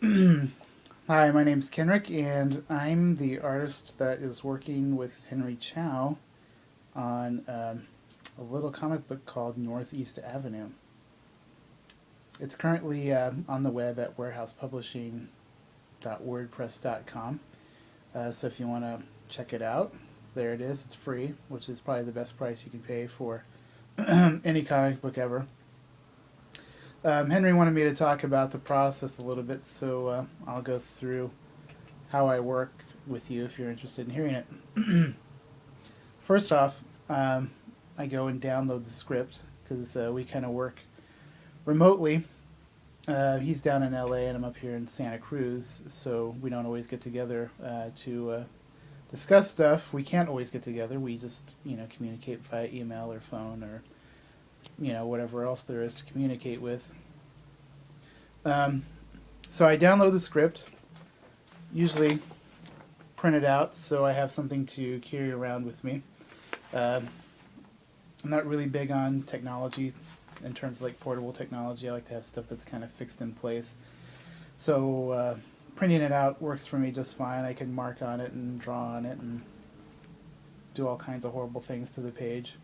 Hi, my name's Kenrick, and I'm the artist that is working with Henry Chow on a little comic book called Northeast Avenue. It's currently on the web at warehousepublishing.wordpress.com. So if you want to check it out, there it is. It's free, which is probably the best price you can pay for any comic book ever. Henry wanted me to talk about the process a little bit, so I'll go through how I work with you if you're interested in hearing it. First off, I go and download the script because we kind of work remotely. He's down in LA and I'm up here in Santa Cruz, so we don't always get together to discuss stuff. We can't always get together. We just, communicate via email or phone or, whatever else there is to communicate with. So I download the script, usually print it out so I have something to carry around with me. I'm not really big on technology in terms of like portable technology. I like to have stuff that's kind of fixed in place. So printing it out works for me just fine. I can mark on it and draw on it and do all kinds of horrible things to the page.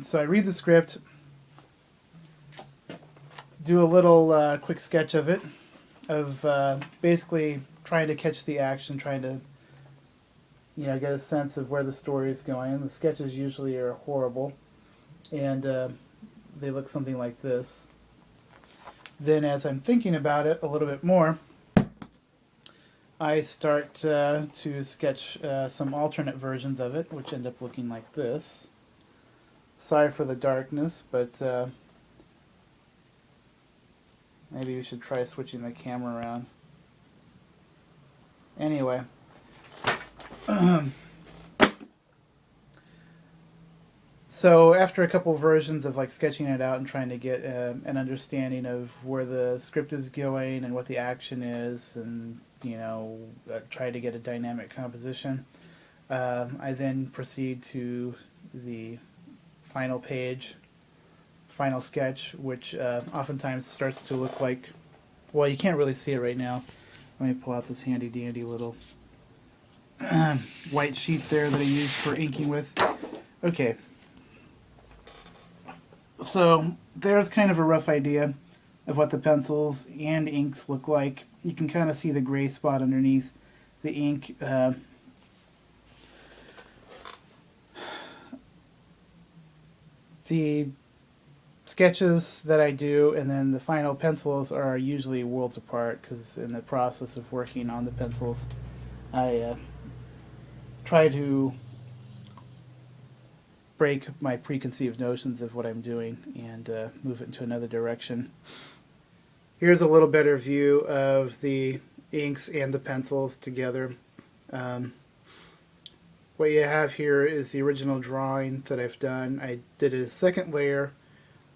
So I read the script, do a little quick sketch of it, of basically trying to catch the action, trying to get a sense of where the story is going. The sketches usually are horrible, and they look something like this. Then as I'm thinking about it a little bit more, I start to sketch some alternate versions of it, which end up looking like this. Sorry for the darkness, but maybe we should try switching the camera around. Anyway. So after a couple versions of like sketching it out and trying to get an understanding of where the script is going and what the action is, and try to get a dynamic composition, I then proceed to the final page, final sketch, which oftentimes starts to look like, well, you can't really see it right now. Let me pull out this handy dandy little white sheet there that I use for inking with. Okay. So there's kind of a rough idea of what the pencils and inks look like. You can kind of see the gray spot underneath the ink. The sketches that I do and then the final pencils are usually worlds apart, because in the process of working on the pencils I try to break my preconceived notions of what I'm doing and move it into another direction. Here's a little better view of the inks and the pencils together. What you have here is the original drawing that I've done. I did a second layer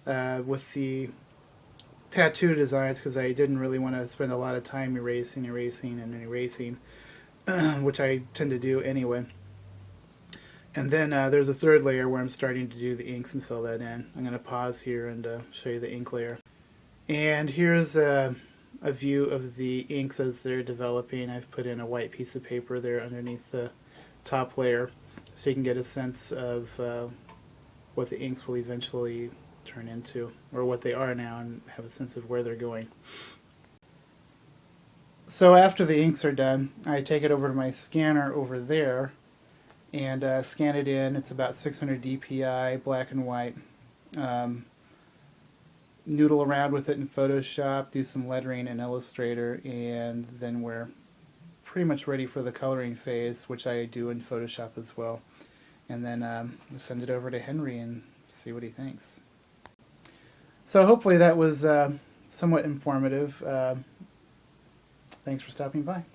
with the tattoo designs because I didn't really want to spend a lot of time erasing, which I tend to do anyway. And then there's a third layer where I'm starting to do the inks and fill that in. I'm going to pause here and show you the ink layer. And here's a view of the inks as they're developing. I've put in a white piece of paper there underneath the top layer so you can get a sense of what the inks will eventually turn into, or what they are now, and have a sense of where they're going. So after the inks are done, I take it over to my scanner over there and scan it in. It's about 600 dpi, black and white. Noodle around with it in Photoshop, do some lettering in Illustrator, and then we're pretty much ready for the coloring phase, which I do in Photoshop as well. And then send it over to Henry and see what he thinks. So hopefully that was somewhat informative. Thanks for stopping by.